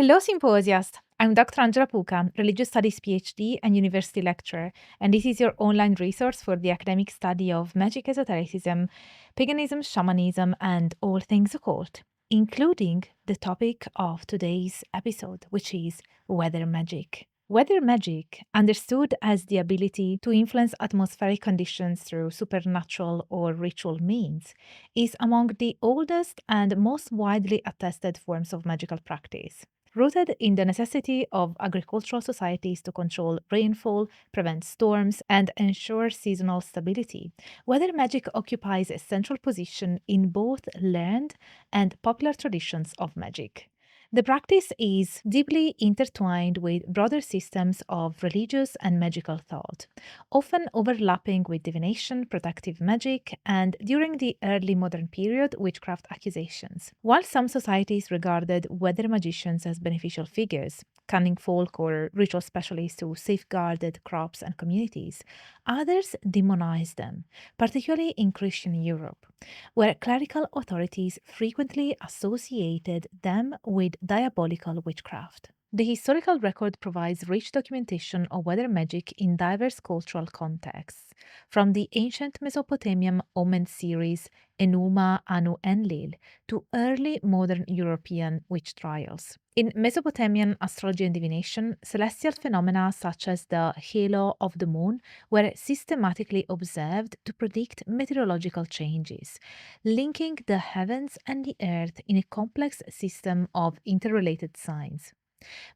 Hello, Symposiast! I'm Dr. Angela Puca, Religious Studies PhD and University Lecturer, and this is your online resource for the academic study of magic, esotericism, paganism, shamanism, and all things occult, including the topic of today's episode, which is weather magic. Weather magic, understood as the ability to influence atmospheric conditions through supernatural or ritual means, is among the oldest and most widely attested forms of magical practice. Rooted in the necessity of agricultural societies to control rainfall, prevent storms, and ensure seasonal stability, weather magic occupies a central position in both learned and popular traditions of magic. The practice is deeply intertwined with broader systems of religious and magical thought, often overlapping with divination, protective magic, and during the early modern period, witchcraft accusations. While some societies regarded weather magicians as beneficial figures, cunning folk or ritual specialists who safeguarded crops and communities, others demonized them, particularly in Christian Europe, where clerical authorities frequently associated them with diabolical witchcraft. The historical record provides rich documentation of weather magic in diverse cultural contexts, from the ancient Mesopotamian omen series Enuma, Anu, Enlil to early modern European witch trials. In Mesopotamian astrology and divination, celestial phenomena such as the halo of the moon were systematically observed to predict meteorological changes, linking the heavens and the earth in a complex system of interrelated signs.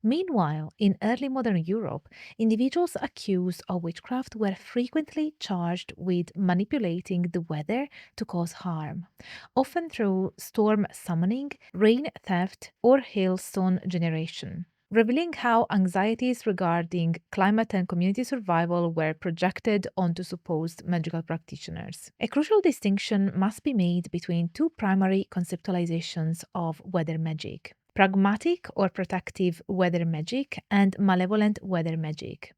Meanwhile, in early modern Europe, individuals accused of witchcraft were frequently charged with manipulating the weather to cause harm, often through storm summoning, rain theft, or hailstone generation, revealing how anxieties regarding climate and community survival were projected onto supposed magical practitioners. A crucial distinction must be made between two primary conceptualizations of weather magic: pragmatic or protective weather magic and malevolent weather magic.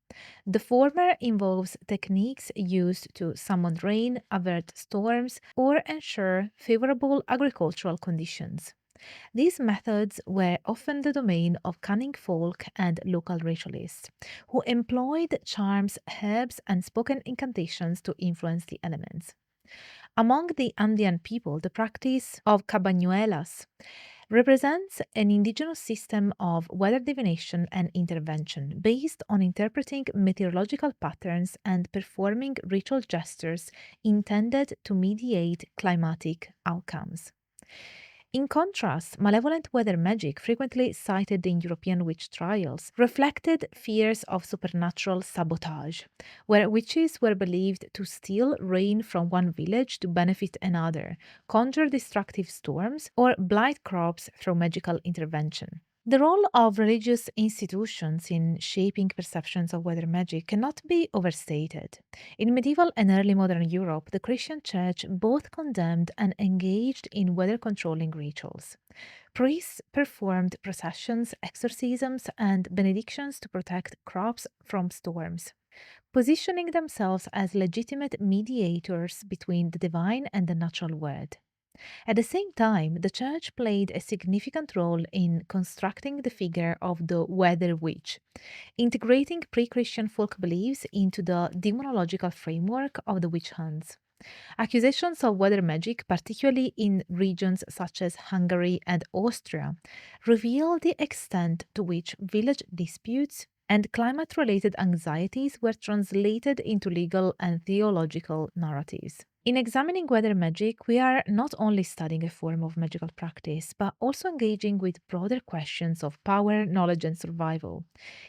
The former involves techniques used to summon rain, avert storms, or ensure favorable agricultural conditions. These methods were often the domain of cunning folk and local ritualists, who employed charms, herbs, and spoken incantations to influence the elements. Among the Andean people, the practice of cabañuelas represents an indigenous system of weather divination and intervention based on interpreting meteorological patterns and performing ritual gestures intended to mediate climatic outcomes. In contrast, malevolent weather magic, frequently cited in European witch trials, reflected fears of supernatural sabotage, where witches were believed to steal rain from one village to benefit another, conjure destructive storms, or blight crops through magical intervention. The role of religious institutions in shaping perceptions of weather magic cannot be overstated. In medieval and early modern Europe, the Christian Church both condemned and engaged in weather controlling rituals. Priests performed processions, exorcisms, and benedictions to protect crops from storms, positioning themselves as legitimate mediators between the divine and the natural world. At the same time, the church played a significant role in constructing the figure of the weather witch, integrating pre Christian folk beliefs into the demonological framework of the witch hunts. Accusations of weather magic, particularly in regions such as Hungary and Austria, reveal the extent to which village disputes and climate related anxieties were translated into legal and theological narratives. In examining weather magic, we are not only studying a form of magical practice, but also engaging with broader questions of power, knowledge, and survival.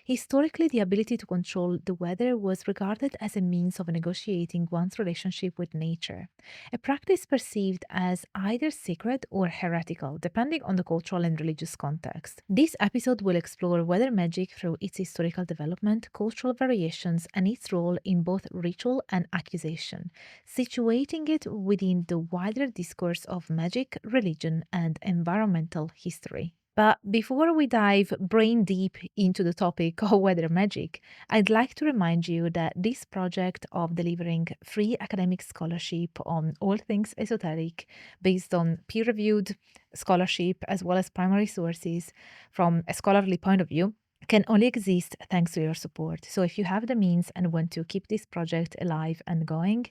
Historically, the ability to control the weather was regarded as a means of negotiating one's relationship with nature, a practice perceived as either sacred or heretical, depending on the cultural and religious context. This episode will explore weather magic through its historical development, cultural variations, and its role in both ritual and accusation, situating it within the wider discourse of magic, religion, and environmental history. But before we dive brain deep into the topic of weather magic, I'd like to remind you that this project of delivering free academic scholarship on all things esoteric based on peer reviewed scholarship as well as primary sources from a scholarly point of view can only exist thanks to your support. So if you have the means and want to keep this project alive and going,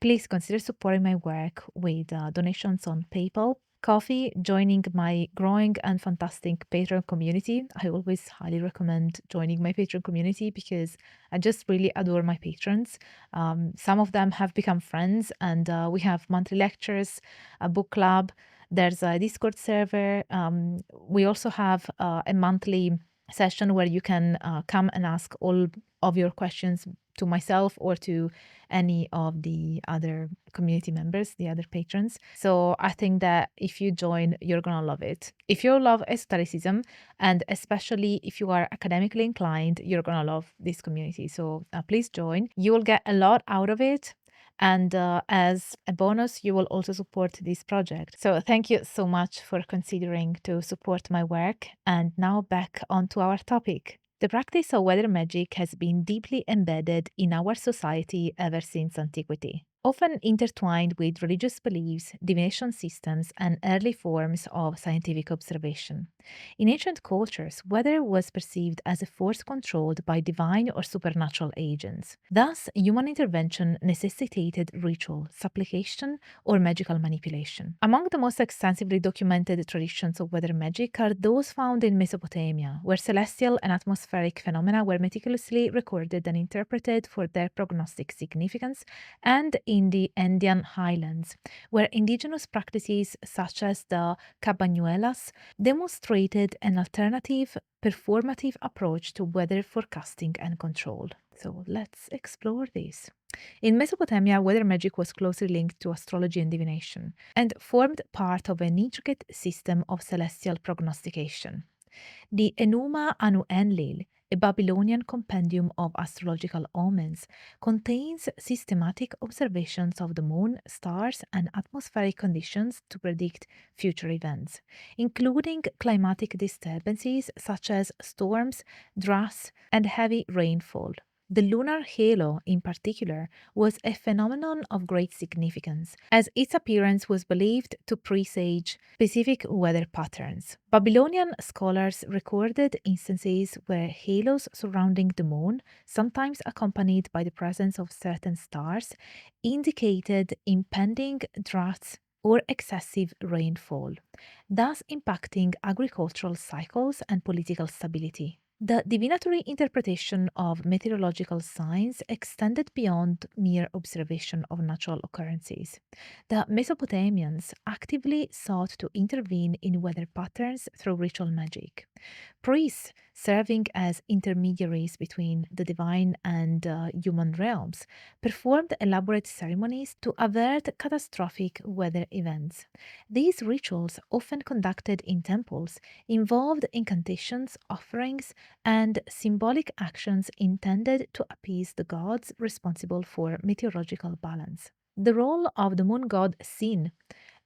please consider supporting my work with donations on PayPal, Coffee, joining my growing and fantastic Patreon community. I always highly recommend joining my Patreon community because I just really adore my patrons. Some of them have become friends, and we have monthly lectures, a book club. There's a Discord server. We also have a monthly session where you can come and ask all of your questions to myself or to any of the other community members, the other patrons. So I think that if you join, you're gonna love it. If you love esotericism, and especially if you are academically inclined, you're gonna love this community. So please join. You will get a lot out of it. And as a bonus, you will also support this project. So thank you so much for considering to support my work. And now back onto our topic. The practice of weather magic has been deeply embedded in our society ever since antiquity. Often intertwined with religious beliefs, divination systems, and early forms of scientific observation. In ancient cultures, weather was perceived as a force controlled by divine or supernatural agents. Thus, human intervention necessitated ritual, supplication, or magical manipulation. Among the most extensively documented traditions of weather magic are those found in Mesopotamia, where celestial and atmospheric phenomena were meticulously recorded and interpreted for their prognostic significance, and in the Andean highlands, where indigenous practices such as the cabañuelas demonstrated an alternative performative approach to weather forecasting and control. So let's explore this. In Mesopotamia, weather magic was closely linked to astrology and divination and formed part of an intricate system of celestial prognostication. The Enuma Anu Enlil, a Babylonian compendium of astrological omens, contains systematic observations of the moon, stars, and atmospheric conditions to predict future events, including climatic disturbances such as storms, droughts, and heavy rainfall. The lunar halo, in particular, was a phenomenon of great significance, as its appearance was believed to presage specific weather patterns. Babylonian scholars recorded instances where halos surrounding the moon, sometimes accompanied by the presence of certain stars, indicated impending droughts or excessive rainfall, thus impacting agricultural cycles and political stability. The divinatory interpretation of meteorological signs extended beyond mere observation of natural occurrences. The Mesopotamians actively sought to intervene in weather patterns through ritual magic. Priests, serving as intermediaries between the divine and human realms, performed elaborate ceremonies to avert catastrophic weather events. These rituals, often conducted in temples, involved incantations, offerings, and symbolic actions intended to appease the gods responsible for meteorological balance. The role of the moon god Sin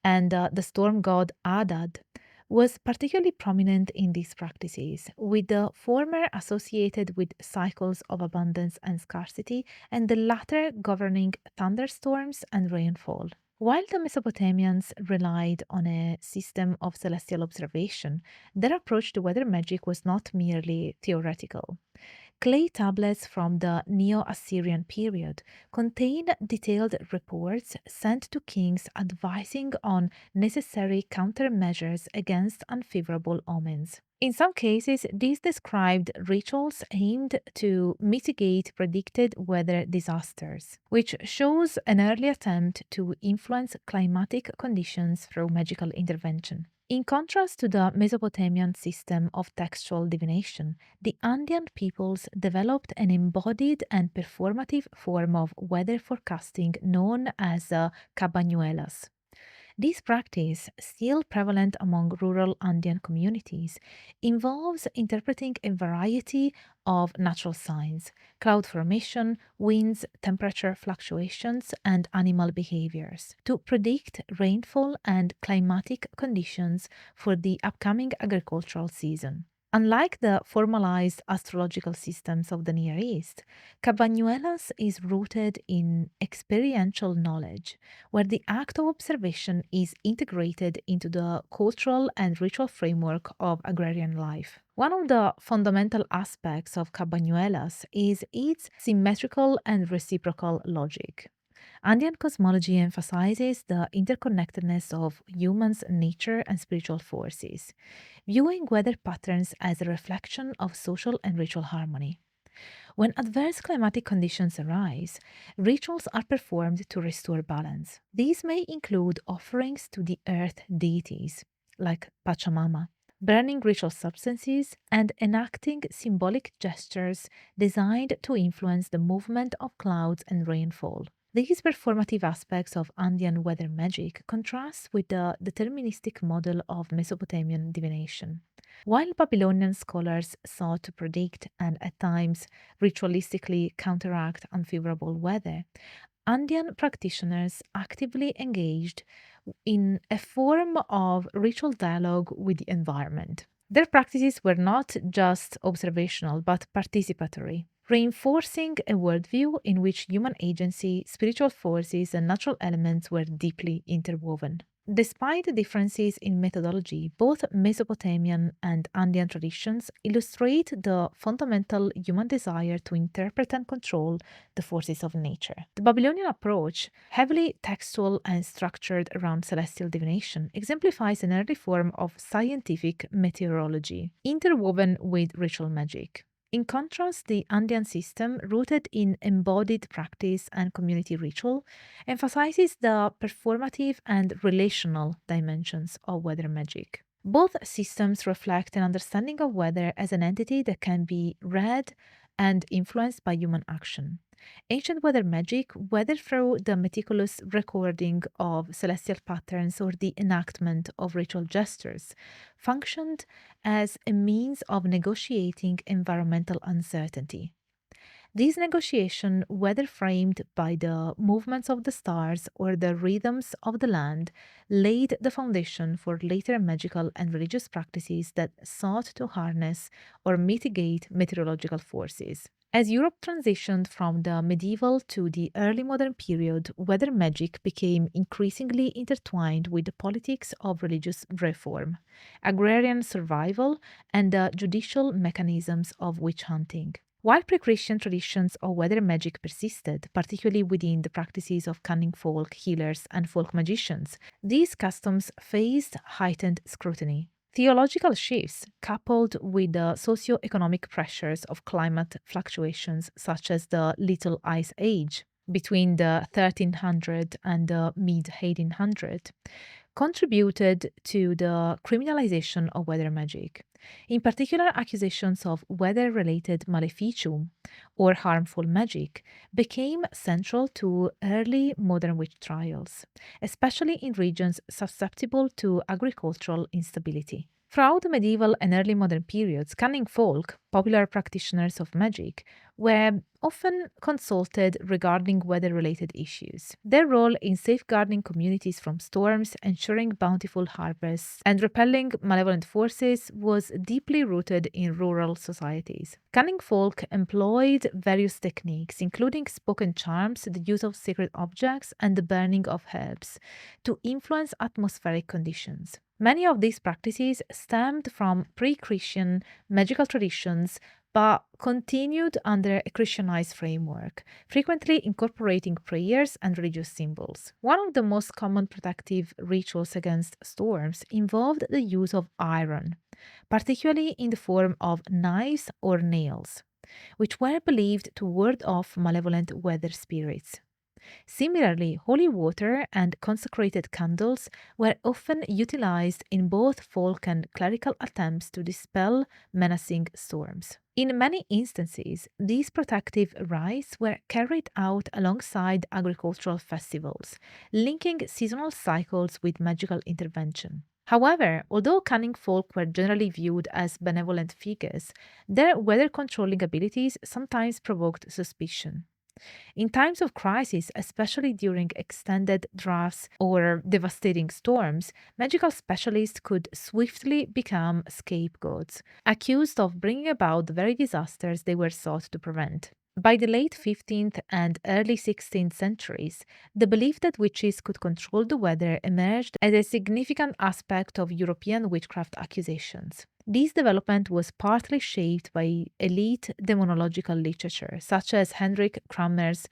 and the storm god Adad was particularly prominent in these practices, with the former associated with cycles of abundance and scarcity, and the latter governing thunderstorms and rainfall. While the Mesopotamians relied on a system of celestial observation, their approach to weather magic was not merely theoretical. Clay tablets from the Neo-Assyrian period contain detailed reports sent to kings advising on necessary countermeasures against unfavorable omens. In some cases, these described rituals aimed to mitigate predicted weather disasters, which shows an early attempt to influence climatic conditions through magical intervention. In contrast to the Mesopotamian system of textual divination, the Andean peoples developed an embodied and performative form of weather forecasting known as cabañuelas. This practice, still prevalent among rural Andean communities, involves interpreting a variety of natural signs, cloud formation, winds, temperature fluctuations, and animal behaviors to predict rainfall and climatic conditions for the upcoming agricultural season. Unlike the formalized astrological systems of the Near East, Cabañuelas is rooted in experiential knowledge, where the act of observation is integrated into the cultural and ritual framework of agrarian life. One of the fundamental aspects of Cabañuelas is its symmetrical and reciprocal logic. Andean cosmology emphasizes the interconnectedness of humans' nature and spiritual forces, viewing weather patterns as a reflection of social and ritual harmony. When adverse climatic conditions arise, rituals are performed to restore balance. These may include offerings to the earth deities, like Pachamama, burning ritual substances, and enacting symbolic gestures designed to influence the movement of clouds and rainfall. These performative aspects of Andean weather magic contrast with the deterministic model of Mesopotamian divination. While Babylonian scholars sought to predict and at times ritualistically counteract unfavorable weather, Andean practitioners actively engaged in a form of ritual dialogue with the environment. Their practices were not just observational but participatory, reinforcing a worldview in which human agency, spiritual forces, and natural elements were deeply interwoven. Despite the differences in methodology, both Mesopotamian and Andean traditions illustrate the fundamental human desire to interpret and control the forces of nature. The Babylonian approach, heavily textual and structured around celestial divination, exemplifies an early form of scientific meteorology, interwoven with ritual magic. In contrast, the Andean system, rooted in embodied practice and community ritual, emphasizes the performative and relational dimensions of weather magic. Both systems reflect an understanding of weather as an entity that can be read and influenced by human action. Ancient weather magic, whether through the meticulous recording of celestial patterns or the enactment of ritual gestures, functioned as a means of negotiating environmental uncertainty. These negotiations, whether framed by the movements of the stars or the rhythms of the land, laid the foundation for later magical and religious practices that sought to harness or mitigate meteorological forces. As Europe transitioned from the medieval to the early modern period, weather magic became increasingly intertwined with the politics of religious reform, agrarian survival, and the judicial mechanisms of witch hunting. While pre Christian traditions of weather magic persisted, particularly within the practices of cunning folk healers and folk magicians, these customs faced heightened scrutiny. Theological shifts, coupled with the socio-economic pressures of climate fluctuations, such as the Little Ice Age between the 1300 and the mid 1800, contributed to the criminalization of weather magic. In particular, accusations of weather related maleficium or harmful magic became central to early modern witch trials, especially in regions susceptible to agricultural instability. Throughout the medieval and early modern periods, cunning folk, popular practitioners of magic, were often consulted regarding weather related issues. Their role in safeguarding communities from storms, ensuring bountiful harvests, and repelling malevolent forces was deeply rooted in rural societies. Cunning folk employed various techniques, including spoken charms, the use of sacred objects, and the burning of herbs, to influence atmospheric conditions. Many of these practices stemmed from pre Christian magical traditions but continued under a Christianized framework, frequently incorporating prayers and religious symbols. One of the most common protective rituals against storms involved the use of iron, particularly in the form of knives or nails, which were believed to ward off malevolent weather spirits. Similarly, holy water and consecrated candles were often utilized in both folk and clerical attempts to dispel menacing storms. In many instances, these protective rites were carried out alongside agricultural festivals, linking seasonal cycles with magical intervention. However, although cunning folk were generally viewed as benevolent figures, their weather controlling abilities sometimes provoked suspicion. In times of crisis, especially during extended droughts or devastating storms, magical specialists could swiftly become scapegoats, accused of bringing about the very disasters they were sought to prevent. By the late 15th and early 16th centuries, the belief that witches could control the weather emerged as a significant aspect of European witchcraft accusations. This development was partly shaped by elite demonological literature, such as Henrik Kramer's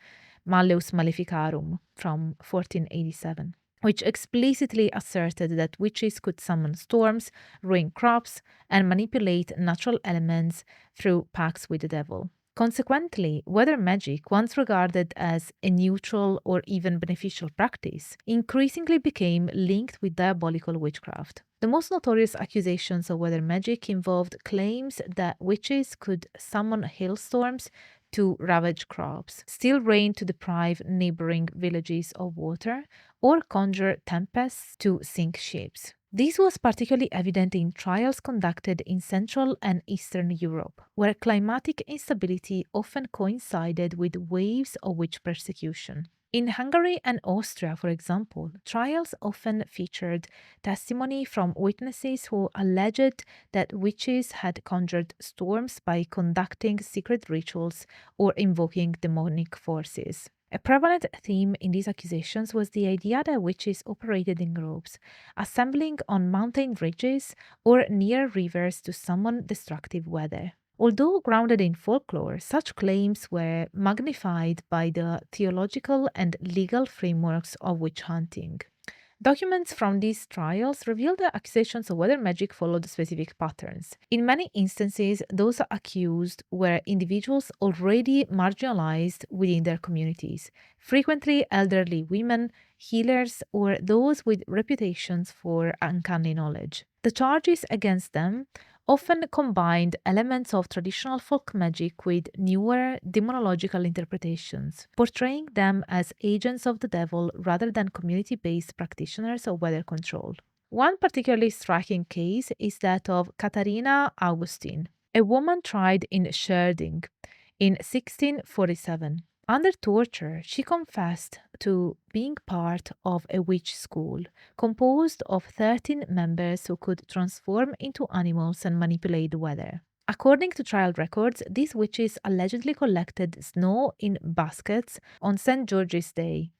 Malleus Maleficarum from 1487, which explicitly asserted that witches could summon storms, ruin crops, and manipulate natural elements through pacts with the devil. Consequently, weather magic, once regarded as a neutral or even beneficial practice, increasingly became linked with diabolical witchcraft. The most notorious accusations of weather magic involved claims that witches could summon hailstorms to ravage crops, steal rain to deprive neighboring villages of water, or conjure tempests to sink ships. This was particularly evident in trials conducted in Central and Eastern Europe, where climatic instability often coincided with waves of witch persecution. In Hungary and Austria, for example, trials often featured testimony from witnesses who alleged that witches had conjured storms by conducting secret rituals or invoking demonic forces. A prevalent theme in these accusations was the idea that witches operated in groups, assembling on mountain ridges or near rivers to summon destructive weather. Although grounded in folklore, such claims were magnified by the theological and legal frameworks of witch hunting. Documents from these trials reveal that accusations of weather magic followed specific patterns. In many instances, those accused were individuals already marginalized within their communities, frequently elderly women, healers, or those with reputations for uncanny knowledge. The charges against them often combined elements of traditional folk magic with newer demonological interpretations, portraying them as agents of the devil rather than community based practitioners of weather control. One particularly striking case is that of Katharina Augustin, a woman tried in Scherding in 1647. Under torture, she confessed to being part of a witch school composed of 13 members who could transform into animals and manipulate the weather. According to trial records, these witches allegedly collected snow in baskets on St. George's Day,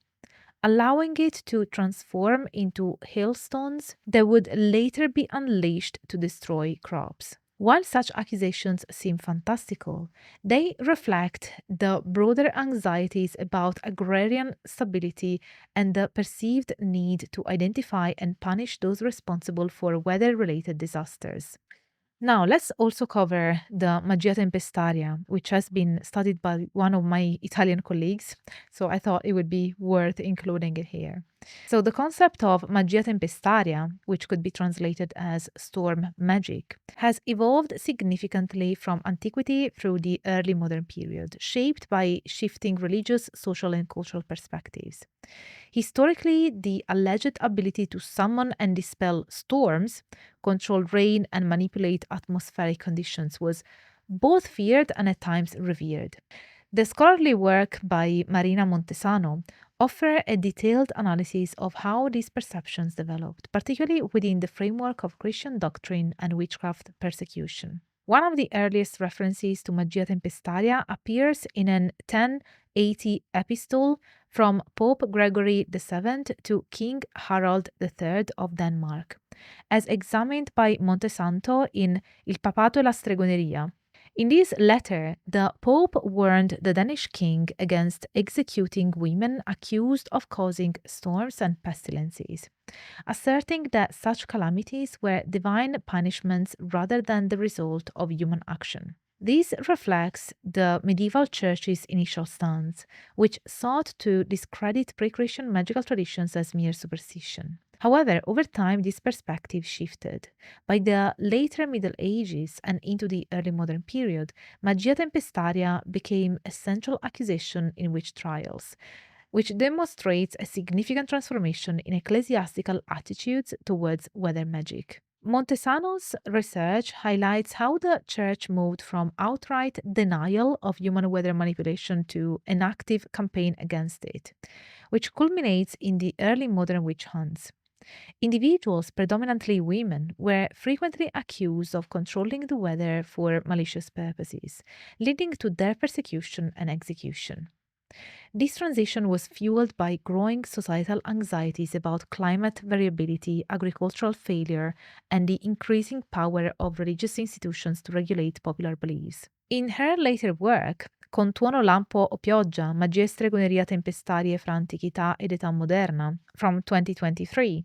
allowing it to transform into hailstones that would later be unleashed to destroy crops. While such accusations seem fantastical, they reflect the broader anxieties about agrarian stability and the perceived need to identify and punish those responsible for weather related disasters. Now, let's also cover the Magia Tempestaria, which has been studied by one of my Italian colleagues, so I thought it would be worth including it here. So, the concept of Magia Tempestaria, which could be translated as storm magic, has evolved significantly from antiquity through the early modern period, shaped by shifting religious, social, and cultural perspectives. Historically, the alleged ability to summon and dispel storms, control rain, and manipulate atmospheric conditions was both feared and at times revered. The scholarly work by Marina Montesano offer a detailed analysis of how these perceptions developed, particularly within the framework of Christian doctrine and witchcraft persecution. One of the earliest references to Magia Tempestaria appears in an 1080 epistle from Pope Gregory VII to King Harald III of Denmark, as examined by Montesanto in Il Papato e la Stregoneria. In this letter, the Pope warned the Danish king against executing women accused of causing storms and pestilences, asserting that such calamities were divine punishments rather than the result of human action. This reflects the medieval church's initial stance, which sought to discredit pre-Christian magical traditions as mere superstition. However, over time, this perspective shifted. By the later Middle Ages and into the early modern period, Magia Tempestaria became a central accusation in witch trials, which demonstrates a significant transformation in ecclesiastical attitudes towards weather magic. Montesano's research highlights how the church moved from outright denial of human weather manipulation to an active campaign against it, which culminates in the early modern witch hunts. Individuals, predominantly women, were frequently accused of controlling the weather for malicious purposes, leading to their persecution and execution. This transition was fueled by growing societal anxieties about climate variability, agricultural failure, and the increasing power of religious institutions to regulate popular beliefs. In her later work, Con tuono lampo o pioggia, magia e stregoneria tempestarie fra antichità ed età moderna, from 2023,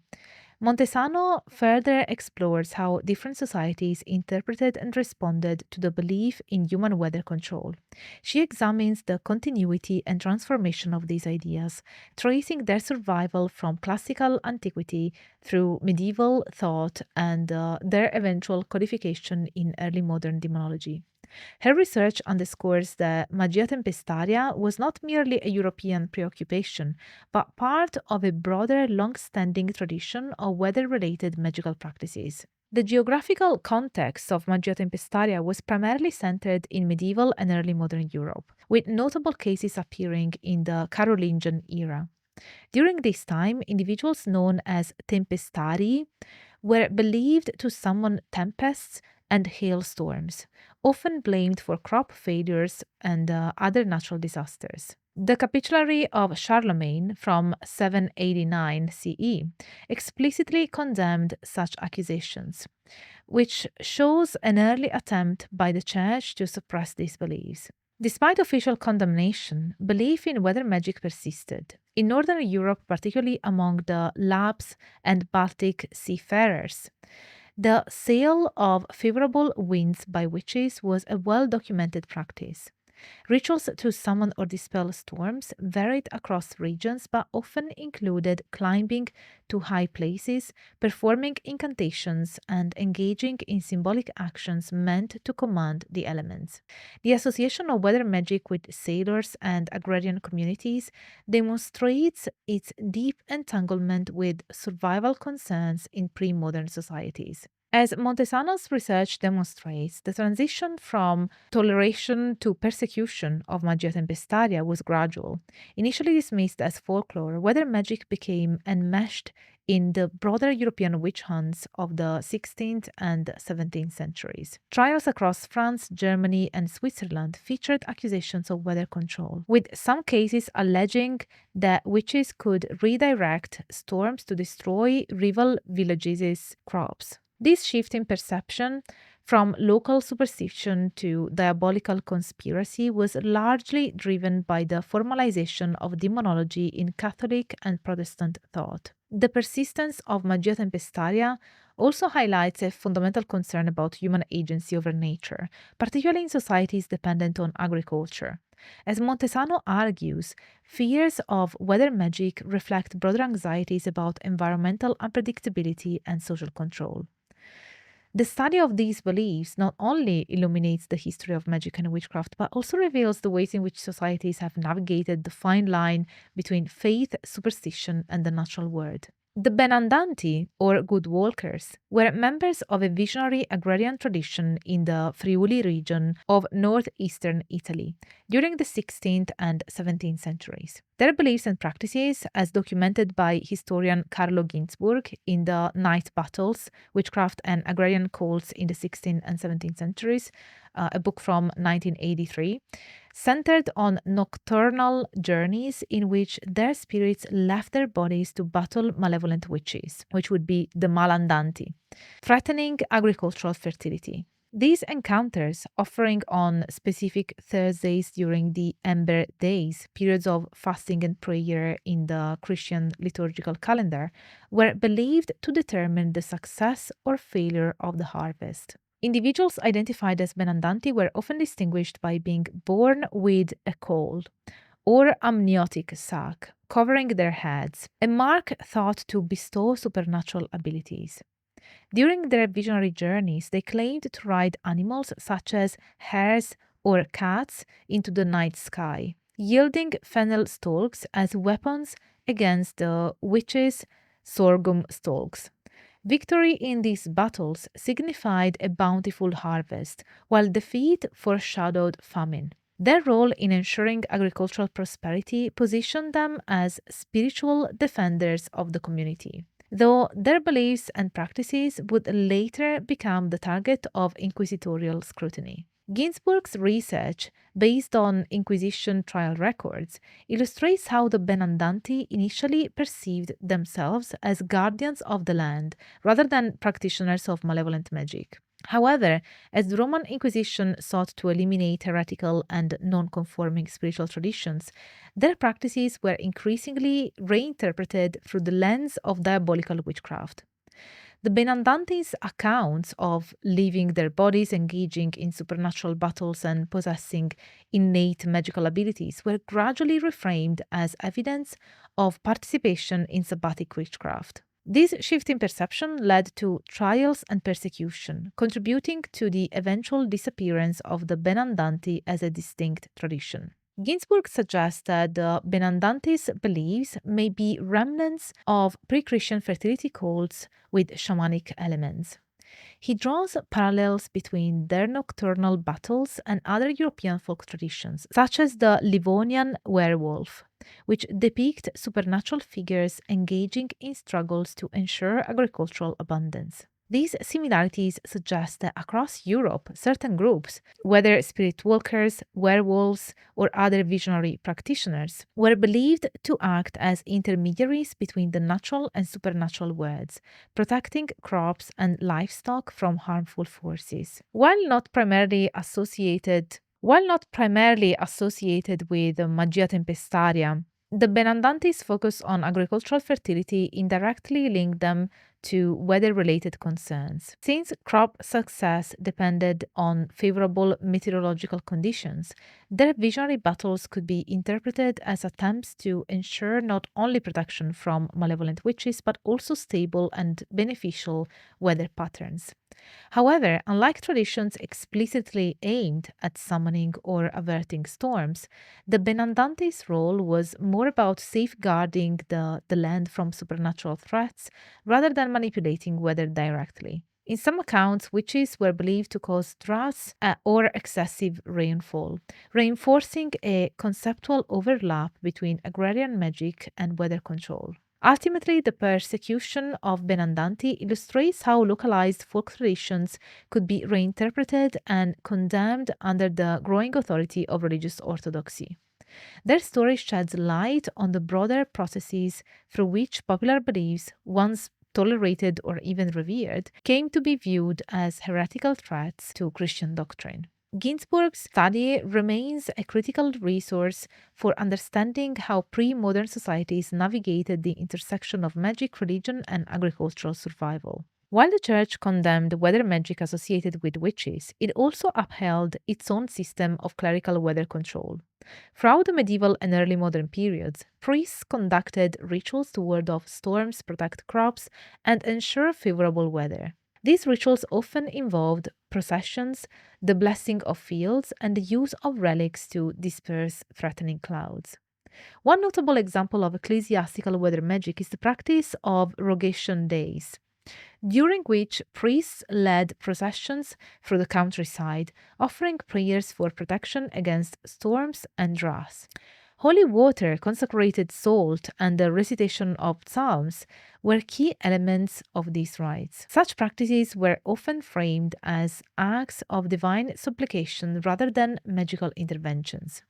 Montesano further explores how different societies interpreted and responded to the belief in human weather control. She examines the continuity and transformation of these ideas, tracing their survival from classical antiquity through medieval thought and their eventual codification in early modern demonology. Her research underscores that Magia Tempestaria was not merely a European preoccupation, but part of a broader, long standing tradition of weather related magical practices. The geographical context of Magia Tempestaria was primarily centered in medieval and early modern Europe, with notable cases appearing in the Carolingian era. During this time, individuals known as tempestarii were believed to summon tempests and hailstorms, often blamed for crop failures and other natural disasters. The Capitulary of Charlemagne from 789 CE explicitly condemned such accusations, which shows an early attempt by the Church to suppress these beliefs. Despite official condemnation, belief in weather magic persisted. In Northern Europe, particularly among the Lapps and Baltic seafarers, the sale of favorable winds by witches was a well documented practice. Rituals to summon or dispel storms varied across regions but often included climbing to high places, performing incantations, and engaging in symbolic actions meant to command the elements. The association of weather magic with sailors and agrarian communities demonstrates its deep entanglement with survival concerns in pre modern societies. As Montesano's research demonstrates, the transition from toleration to persecution of Magia Tempestaria was gradual. Initially dismissed as folklore, weather magic became enmeshed in the broader European witch hunts of the 16th and 17th centuries. Trials across France, Germany, and Switzerland featured accusations of weather control, with some cases alleging that witches could redirect storms to destroy rival villages' crops. This shift in perception from local superstition to diabolical conspiracy was largely driven by the formalization of demonology in Catholic and Protestant thought. The persistence of Magia Tempestaria also highlights a fundamental concern about human agency over nature, particularly in societies dependent on agriculture. As Montesano argues, fears of weather magic reflect broader anxieties about environmental unpredictability and social control. The study of these beliefs not only illuminates the history of magic and witchcraft, but also reveals the ways in which societies have navigated the fine line between faith, superstition, and the natural world. The Benandanti, or Good Walkers, were members of a visionary agrarian tradition in the Friuli region of northeastern Italy during the 16th and 17th centuries. Their beliefs and practices, as documented by historian Carlo Ginzburg in the Night Battles, Witchcraft and Agrarian Cults in the 16th and 17th centuries, a book from 1983, centered on nocturnal journeys in which their spirits left their bodies to battle malevolent witches, which would be the Malandanti, threatening agricultural fertility. These encounters, offering on specific Thursdays during the Ember Days, periods of fasting and prayer in the Christian liturgical calendar, were believed to determine the success or failure of the harvest. Individuals identified as Benandanti were often distinguished by being born with a caul or amniotic sac covering their heads, a mark thought to bestow supernatural abilities. During their visionary journeys, they claimed to ride animals such as hares or cats into the night sky, yielding fennel stalks as weapons against the witches' sorghum stalks. Victory in these battles signified a bountiful harvest, while defeat foreshadowed famine. Their role in ensuring agricultural prosperity positioned them as spiritual defenders of the community, though their beliefs and practices would later become the target of inquisitorial scrutiny. Ginsburg's research, based on Inquisition trial records, illustrates how the Benandanti initially perceived themselves as guardians of the land rather than practitioners of malevolent magic. However, as the Roman Inquisition sought to eliminate heretical and non conforming spiritual traditions, their practices were increasingly reinterpreted through the lens of diabolical witchcraft. The Benandantes' accounts of leaving their bodies, engaging in supernatural battles, and possessing innate magical abilities were gradually reframed as evidence of participation in sabbatic witchcraft. This shift in perception led to trials and persecution, contributing to the eventual disappearance of the Benandanti as a distinct tradition. Ginsburg suggests that the Benandantes' beliefs may be remnants of pre Christian fertility cults with shamanic elements. He draws parallels between their nocturnal battles and other European folk traditions, such as the Livonian werewolf, which depict supernatural figures engaging in struggles to ensure agricultural abundance. These similarities suggest that across Europe, certain groups, whether spirit walkers, werewolves, or other visionary practitioners, were believed to act as intermediaries between the natural and supernatural worlds, protecting crops and livestock from harmful forces. While not primarily associated with Magia Tempestaria, the Benandantes' focus on agricultural fertility indirectly linked them to weather related concerns. Since crop success depended on favorable meteorological conditions, their visionary battles could be interpreted as attempts to ensure not only protection from malevolent witches but also stable and beneficial weather patterns. However, unlike traditions explicitly aimed at summoning or averting storms, the Benandante's role was more about safeguarding the land from supernatural threats rather than manipulating weather directly. In some accounts, witches were believed to cause droughts or excessive rainfall, reinforcing a conceptual overlap between agrarian magic and weather control. Ultimately, the persecution of Benandanti illustrates how localized folk traditions could be reinterpreted and condemned under the growing authority of religious orthodoxy. Their story sheds light on the broader processes through which popular beliefs, once tolerated or even revered, came to be viewed as heretical threats to Christian doctrine. Ginsburg's study remains a critical resource for understanding how pre modern societies navigated the intersection of magic, religion, and agricultural survival. While the Church condemned weather magic associated with witches, it also upheld its own system of clerical weather control. Throughout the medieval and early modern periods, priests conducted rituals to ward off storms, protect crops, and ensure favorable weather. These rituals often involved processions, the blessing of fields, and the use of relics to disperse threatening clouds. One notable example of ecclesiastical weather magic is the practice of rogation days, during which priests led processions through the countryside, offering prayers for protection against storms and droughts. Holy water, consecrated salt, and the recitation of psalms were key elements of these rites. Such practices were often framed as acts of divine supplication rather than magical interventions,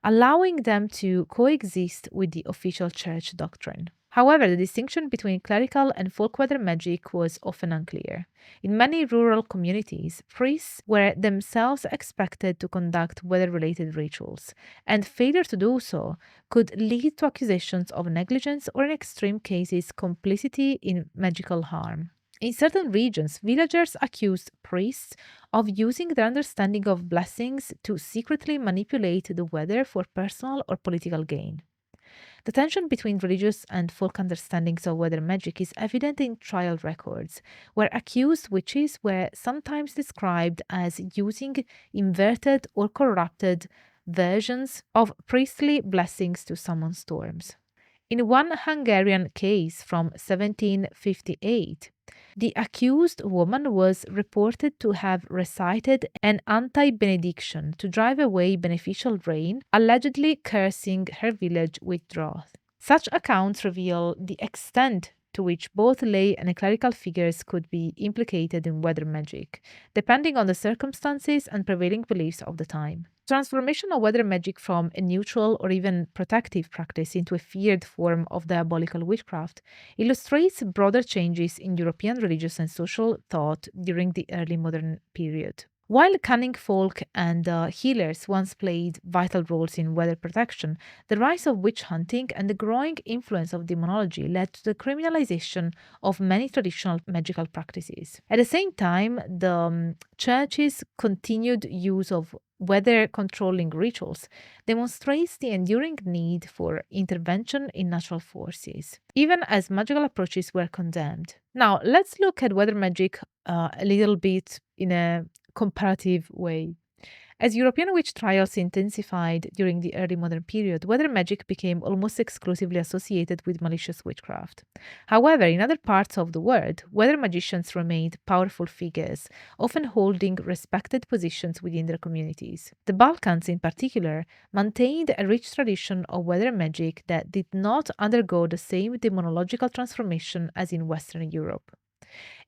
allowing them to coexist with the official church doctrine. However, the distinction between clerical and folk weather magic was often unclear. In many rural communities, priests were themselves expected to conduct weather related rituals, and failure to do so could lead to accusations of negligence or, in extreme cases, complicity in magical harm. In certain regions, villagers accused priests of using their understanding of blessings to secretly manipulate the weather for personal or political gain. The tension between religious and folk understandings of weather magic is evident in trial records, where accused witches were sometimes described as using inverted or corrupted versions of priestly blessings to summon storms. In one Hungarian case from 1758, the accused woman was reported to have recited an anti benediction to drive away beneficial rain, allegedly cursing her village with drought. Such accounts reveal the extent to which both lay and clerical figures could be implicated in weather magic, depending on the circumstances and prevailing beliefs of the time. Transformation of weather magic from a neutral or even protective practice into a feared form of diabolical witchcraft illustrates broader changes in European religious and social thought during the early modern period. While cunning folk and healers once played vital roles in weather protection, the rise of witch hunting and the growing influence of demonology led to the criminalization of many traditional magical practices. At the same time, the church's continued use of weather controlling rituals demonstrates the enduring need for intervention in natural forces, even as magical approaches were condemned. Now, let's look at weather magic a little bit in a comparative way. As European witch trials intensified during the early modern period, weather magic became almost exclusively associated with malicious witchcraft. However, in other parts of the world, weather magicians remained powerful figures, often holding respected positions within their communities. The Balkans, in particular, maintained a rich tradition of weather magic that did not undergo the same demonological transformation as in Western Europe.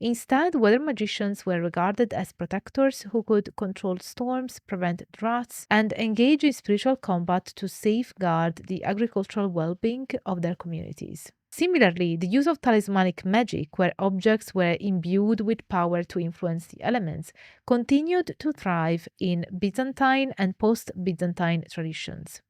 Instead, weather magicians were regarded as protectors who could control storms, prevent droughts, and engage in spiritual combat to safeguard the agricultural well being of their communities. Similarly, the use of talismanic magic, where objects were imbued with power to influence the elements, continued to thrive in Byzantine and post Byzantine traditions,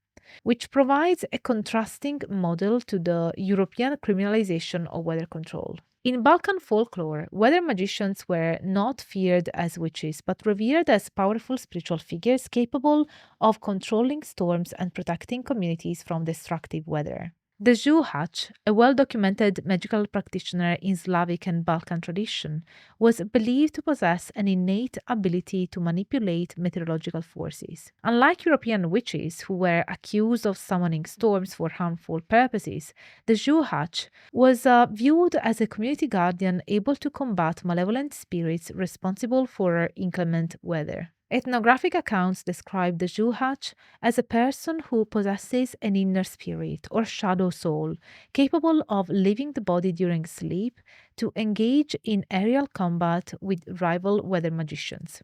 which provides a contrasting model to the European criminalization of weather control. In Balkan folklore, weather magicians were not feared as witches, but revered as powerful spiritual figures capable of controlling storms and protecting communities from destructive weather. The Juhach, a well documented magical practitioner in Slavic and Balkan tradition, was believed to possess an innate ability to manipulate meteorological forces. Unlike European witches, who were accused of summoning storms for harmful purposes, the Juhach was viewed as a community guardian able to combat malevolent spirits responsible for inclement weather. Ethnographic accounts describe the Juhach as a person who possesses an inner spirit or shadow soul, capable of leaving the body during sleep to engage in aerial combat with rival weather magicians.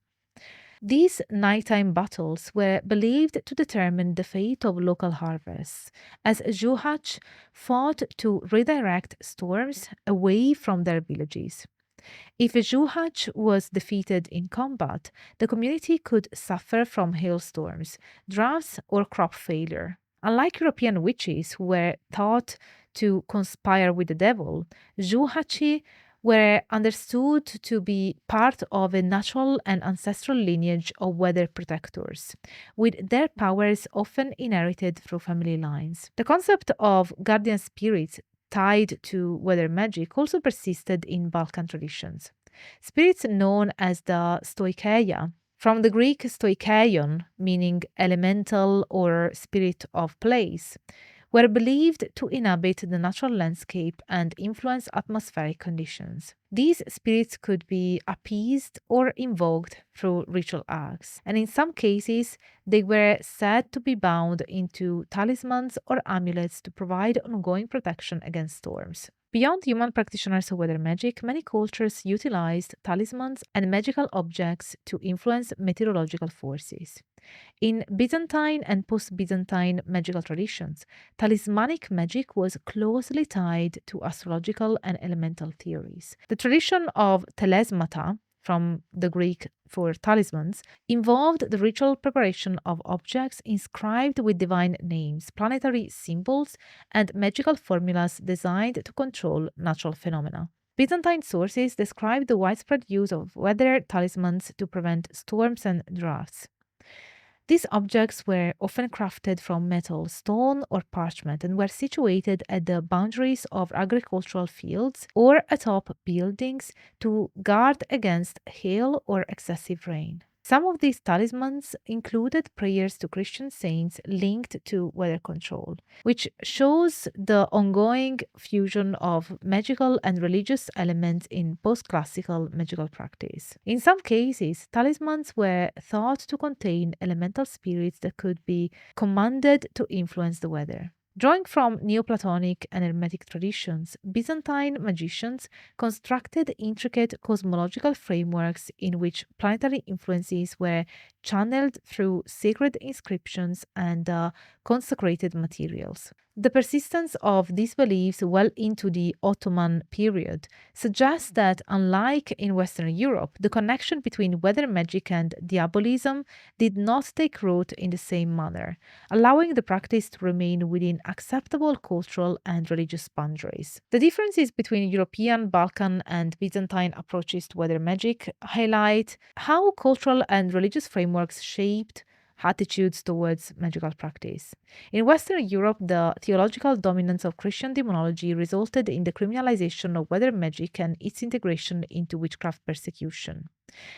These nighttime battles were believed to determine the fate of local harvests, as Juhach fought to redirect storms away from their villages. If a Juhach was defeated in combat, the community could suffer from hailstorms, droughts, or crop failure. Unlike European witches who were thought to conspire with the devil, Juhachi were understood to be part of a natural and ancestral lineage of weather protectors, with their powers often inherited through family lines. The concept of guardian spirits tied to weather magic also persisted in Balkan traditions. Spirits known as the stoikeia, from the Greek stoikeion, meaning elemental or spirit of place, were believed to inhabit the natural landscape and influence atmospheric conditions. These spirits could be appeased or invoked through ritual acts, and in some cases, they were said to be bound into talismans or amulets to provide ongoing protection against storms. Beyond human practitioners of weather magic, many cultures utilized talismans and magical objects to influence meteorological forces. In Byzantine and post Byzantine magical traditions, talismanic magic was closely tied to astrological and elemental theories. The tradition of telesmata, from the Greek for talismans, involved the ritual preparation of objects inscribed with divine names, planetary symbols, and magical formulas designed to control natural phenomena. Byzantine sources describe the widespread use of weather talismans to prevent storms and droughts. These objects were often crafted from metal, stone, or parchment and were situated at the boundaries of agricultural fields or atop buildings to guard against hail or excessive rain. Some of these talismans included prayers to Christian saints linked to weather control, which shows the ongoing fusion of magical and religious elements in post classical magical practice. In some cases, talismans were thought to contain elemental spirits that could be commanded to influence the weather. Drawing from Neoplatonic and Hermetic traditions, Byzantine magicians constructed intricate cosmological frameworks in which planetary influences were channeled through sacred inscriptions and consecrated materials. The persistence of these beliefs well into the Ottoman period suggests that, unlike in Western Europe, the connection between weather magic and diabolism did not take root in the same manner, allowing the practice to remain within acceptable cultural and religious boundaries. The differences between European, Balkan, and Byzantine approaches to weather magic highlight how cultural and religious frameworks shaped attitudes towards magical practice. In Western Europe, the theological dominance of Christian demonology resulted in the criminalization of weather magic and its integration into witchcraft persecution.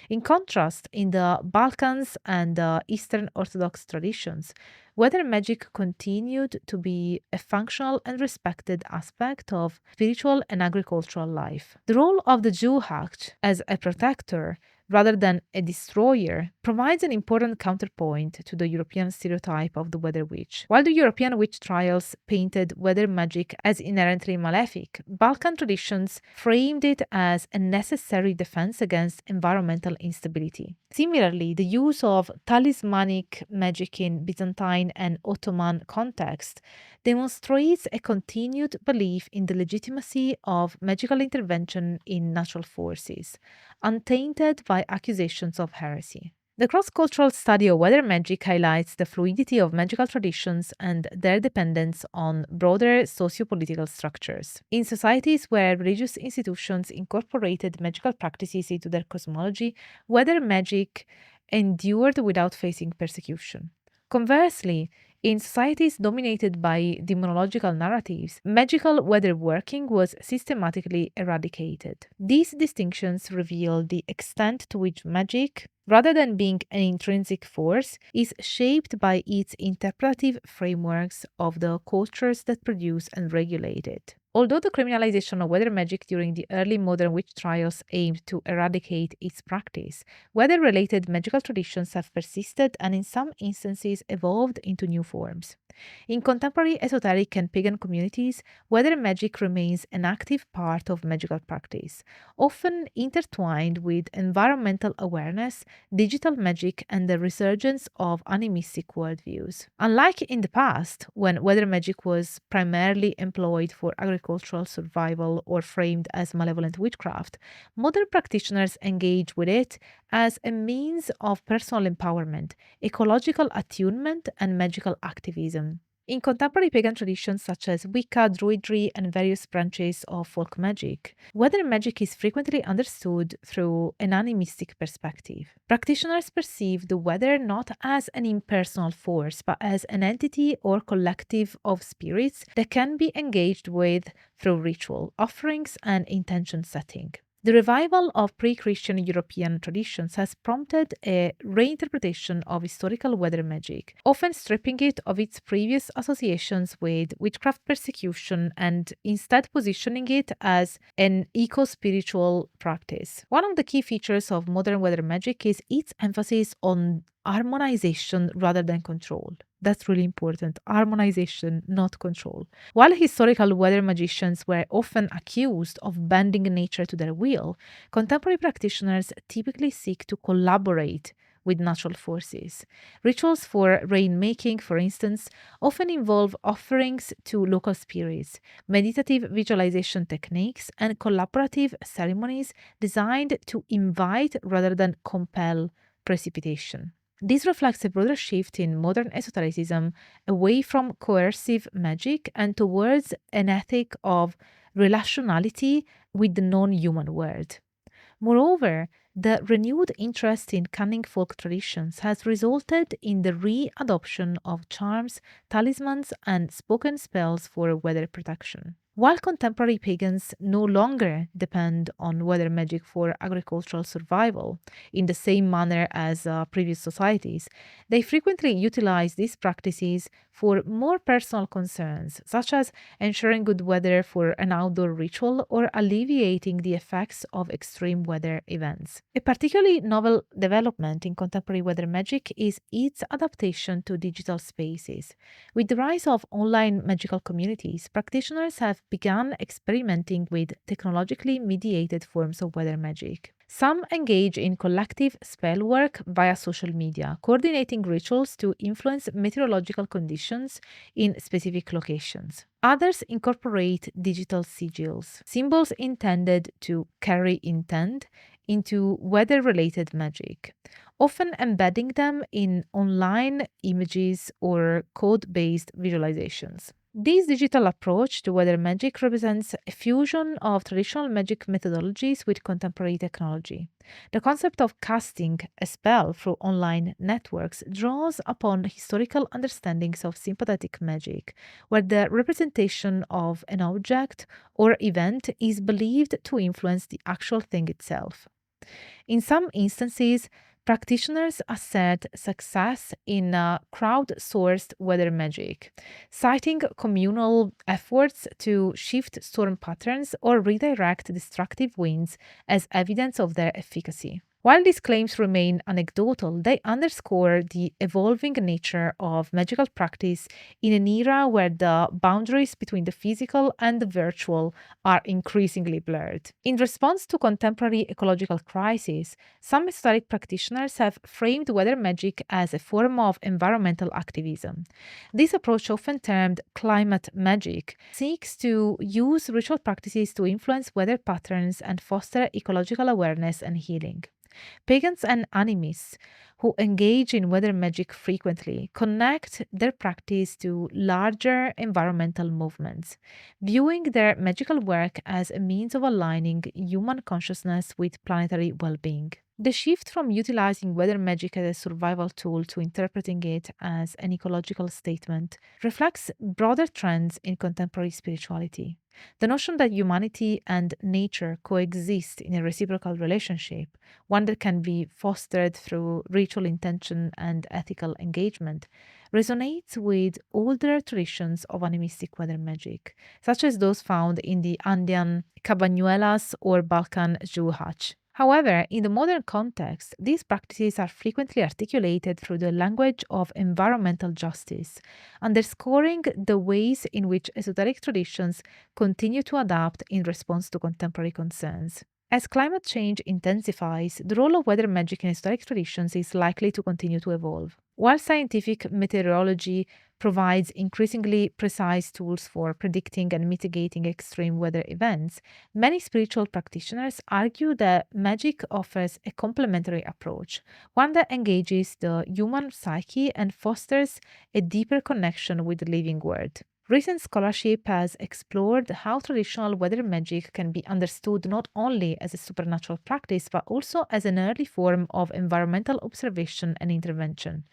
In contrast, in the Balkans and the Eastern Orthodox traditions, weather magic continued to be a functional and respected aspect of spiritual and agricultural life. The role of the Jewhach as a protector rather than a destroyer provides an important counterpoint to the European stereotype of the weather witch. While the European witch trials painted weather magic as inherently malefic, Balkan traditions framed it as a necessary defense against environmental instability. Similarly, the use of talismanic magic in Byzantine and Ottoman context demonstrates a continued belief in the legitimacy of magical intervention in natural forces, untainted by accusations of heresy. The cross-cultural study of weather magic highlights the fluidity of magical traditions and their dependence on broader socio-political structures. In societies where religious institutions incorporated magical practices into their cosmology, weather magic endured without facing persecution. Conversely, in societies dominated by demonological narratives, magical weather working was systematically eradicated. These distinctions reveal the extent to which magic, rather than being an intrinsic force, is shaped by its interpretive frameworks of the cultures that produce and regulate it. Although the criminalization of weather magic during the early modern witch trials aimed to eradicate its practice, weather-related magical traditions have persisted and in some instances evolved into new forms. In contemporary esoteric and pagan communities, weather magic remains an active part of magical practice, often intertwined with environmental awareness, digital magic, and the resurgence of animistic worldviews. Unlike in the past, when weather magic was primarily employed for agricultural survival or framed as malevolent witchcraft, modern practitioners engage with it as a means of personal empowerment, ecological attunement, and magical activism. In contemporary pagan traditions such as Wicca, Druidry, and various branches of folk magic, weather magic is frequently understood through an animistic perspective. Practitioners perceive the weather not as an impersonal force, but as an entity or collective of spirits that can be engaged with through ritual, offerings, and intention setting. The revival of pre-Christian European traditions has prompted a reinterpretation of historical weather magic, often stripping it of its previous associations with witchcraft persecution and instead positioning it as an eco-spiritual practice. One of the key features of modern weather magic is its emphasis on harmonization rather than control. That's really important. Harmonization, not control. While historical weather magicians were often accused of bending nature to their will, contemporary practitioners typically seek to collaborate with natural forces. Rituals for rainmaking, for instance, often involve offerings to local spirits, meditative visualization techniques, and collaborative ceremonies designed to invite rather than compel precipitation. This reflects a broader shift in modern esotericism away from coercive magic and towards an ethic of relationality with the non-human world. Moreover, the renewed interest in cunning folk traditions has resulted in the re-adoption of charms, talismans, and spoken spells for weather protection. While contemporary pagans no longer depend on weather magic for agricultural survival in the same manner as previous societies, they frequently utilize these practices for more personal concerns, such as ensuring good weather for an outdoor ritual or alleviating the effects of extreme weather events. A particularly novel development in contemporary weather magic is its adaptation to digital spaces. With the rise of online magical communities, practitioners have began experimenting with technologically mediated forms of weather magic. Some engage in collective spell work via social media, coordinating rituals to influence meteorological conditions in specific locations. Others incorporate digital sigils, symbols intended to carry intent, into weather related magic, often embedding them in online images or code based visualizations. This digital approach to weather magic represents a fusion of traditional magic methodologies with contemporary technology. The concept of casting a spell through online networks draws upon historical understandings of sympathetic magic, where the representation of an object or event is believed to influence the actual thing itself. In some instances, practitioners assert success in crowd-sourced weather magic, citing communal efforts to shift storm patterns or redirect destructive winds as evidence of their efficacy. While these claims remain anecdotal, they underscore the evolving nature of magical practice in an era where the boundaries between the physical and the virtual are increasingly blurred. In response to contemporary ecological crises, some historic practitioners have framed weather magic as a form of environmental activism. This approach, often termed climate magic, seeks to use ritual practices to influence weather patterns and foster ecological awareness and healing. Pagans and animists who engage in weather magic frequently connect their practice to larger environmental movements, viewing their magical work as a means of aligning human consciousness with planetary well being. The shift from utilizing weather magic as a survival tool to interpreting it as an ecological statement reflects broader trends in contemporary spirituality. The notion that humanity and nature coexist in a reciprocal relationship, one that can be fostered through ritual intention and ethical engagement, resonates with older traditions of animistic weather magic, such as those found in the Andean cabañuelas or Balkan juhach. However, in the modern context, these practices are frequently articulated through the language of environmental justice, underscoring the ways in which esoteric traditions continue to adapt in response to contemporary concerns. As climate change intensifies, the role of weather magic in historic traditions is likely to continue to evolve. While scientific meteorology provides increasingly precise tools for predicting and mitigating extreme weather events, many spiritual practitioners argue that magic offers a complementary approach, one that engages the human psyche and fosters a deeper connection with the living world. Recent scholarship has explored how traditional weather magic can be understood not only as a supernatural practice but also as an early form of environmental observation and intervention.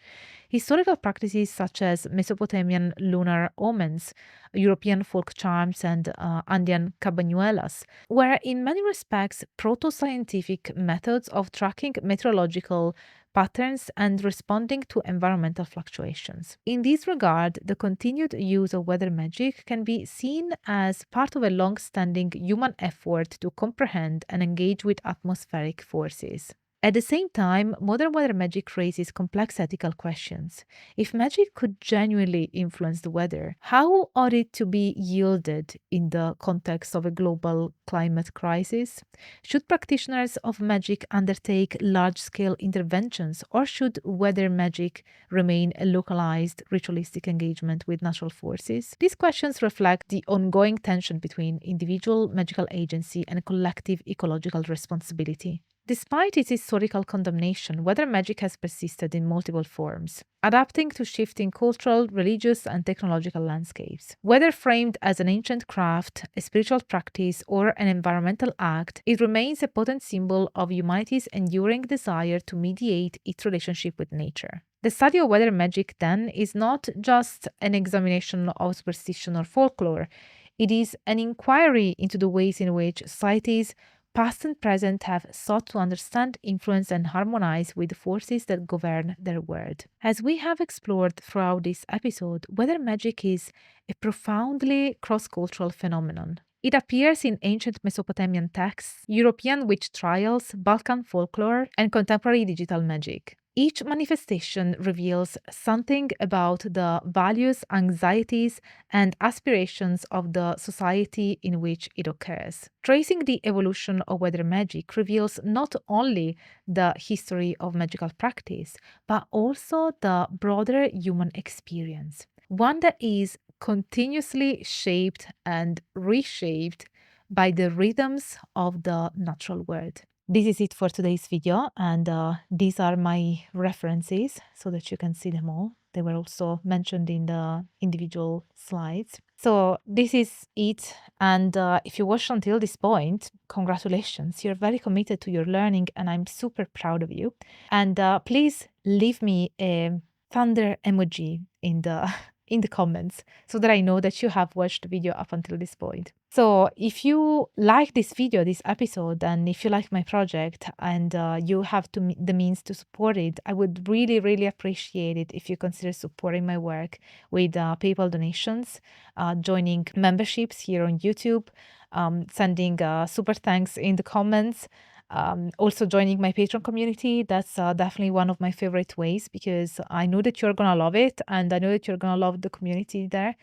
Historical practices such as Mesopotamian lunar omens, European folk charms, and Andean cabañuelas were in many respects proto-scientific methods of tracking meteorological patterns and responding to environmental fluctuations. In this regard, the continued use of weather magic can be seen as part of a long-standing human effort to comprehend and engage with atmospheric forces. At the same time, modern weather magic raises complex ethical questions. If magic could genuinely influence the weather, how ought it to be yielded in the context of a global climate crisis? Should practitioners of magic undertake large scale interventions, or should weather magic remain a localized, ritualistic engagement with natural forces? These questions reflect the ongoing tension between individual magical agency and collective ecological responsibility. Despite its historical condemnation, weather magic has persisted in multiple forms, adapting to shifting cultural, religious, and technological landscapes. Whether framed as an ancient craft, a spiritual practice, or an environmental act, it remains a potent symbol of humanity's enduring desire to mediate its relationship with nature. The study of weather magic, then, is not just an examination of superstition or folklore. It is an inquiry into the ways in which societies, past and present, have sought to understand, influence, and harmonize with the forces that govern their world. As we have explored throughout this episode, weather magic is a profoundly cross cultural phenomenon. It appears in ancient Mesopotamian texts, European witch trials, Balkan folklore, and contemporary digital magic. Each manifestation reveals something about the values, anxieties, and aspirations of the society in which it occurs. Tracing the evolution of weather magic reveals not only the history of magical practice, but also the broader human experience, one that is continuously shaped and reshaped by the rhythms of the natural world. This is it for today's video, and these are my references so that you can see them all. They were also mentioned in the individual slides. So this is it, and if you watched until this point, congratulations, you're very committed to your learning and I'm super proud of you. And please leave me a thunder emoji in the in the comments so that I know that you have watched the video up until this point. So if you like this video, this episode, and if you like my project and you have the means to support it, I would really, really appreciate it if you consider supporting my work with PayPal donations, joining memberships here on YouTube, sending super thanks in the comments, also joining my Patreon community. That's definitely one of my favorite ways because I know that you're gonna love it and I know that you're gonna love the community there.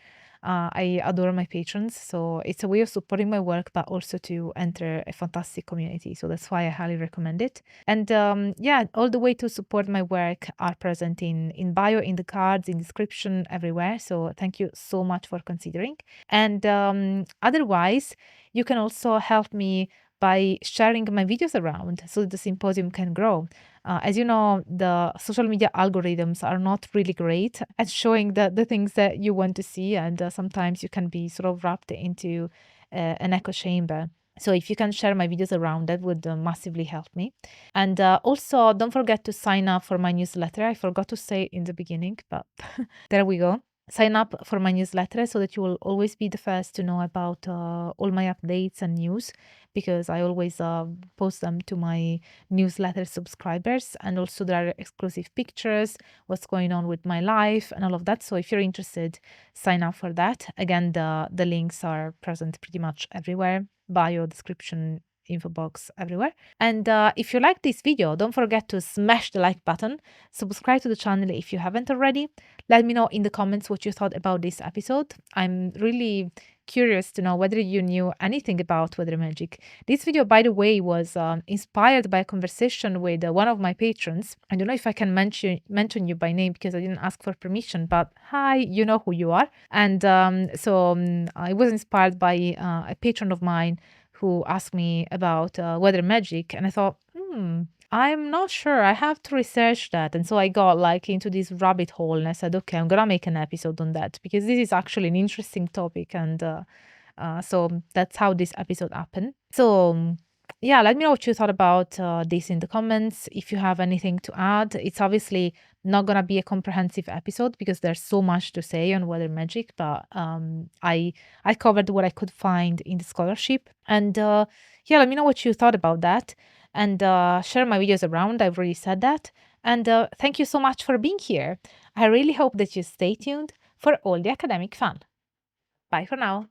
I adore my patrons, so it's a way of supporting my work, but also to enter a fantastic community. So that's why I highly recommend it. And yeah, all the way to support my work are present in bio, in the cards, in description, everywhere. So thank you so much for considering. And otherwise, you can also help me by sharing my videos around so that the symposium can grow. As you know, the social media algorithms are not really great at showing the things that you want to see, and sometimes you can be sort of wrapped into an echo chamber. So if you can share my videos around, that would massively help me. And also, don't forget to sign up for my newsletter. I forgot to say in the beginning, but there we go. Sign up for my newsletter so that you will always be the first to know about all my updates and news, because I always post them to my newsletter subscribers. And also there are exclusive pictures, what's going on with my life and all of that. So if you're interested, sign up for that. Again, the links are present pretty much everywhere, bio, description, info box, everywhere. And if you like this video, don't forget to smash the like button, subscribe to the channel if you haven't already. Let me know in the comments what you thought about this episode. I'm really curious to know whether you knew anything about weather magic. This video, by the way, was inspired by a conversation with one of my patrons. I don't know if I can mention you by name because I didn't ask for permission, but hi, you know who you are. And I was inspired by a patron of mine who asked me about weather magic, and I thought, I'm not sure. I have to research that. And so I got like into this rabbit hole and I said, okay, I'm gonna make an episode on that because this is actually an interesting topic. And so that's how this episode happened. So yeah, let me know what you thought about this in the comments. If you have anything to add, it's obviously not gonna be a comprehensive episode because there's so much to say on weather magic, but I covered what I could find in the scholarship. And yeah, let me know what you thought about that. And share my videos around. I've already said that. And thank you so much for being here. I really hope that you stay tuned for all the academic fun. Bye for now.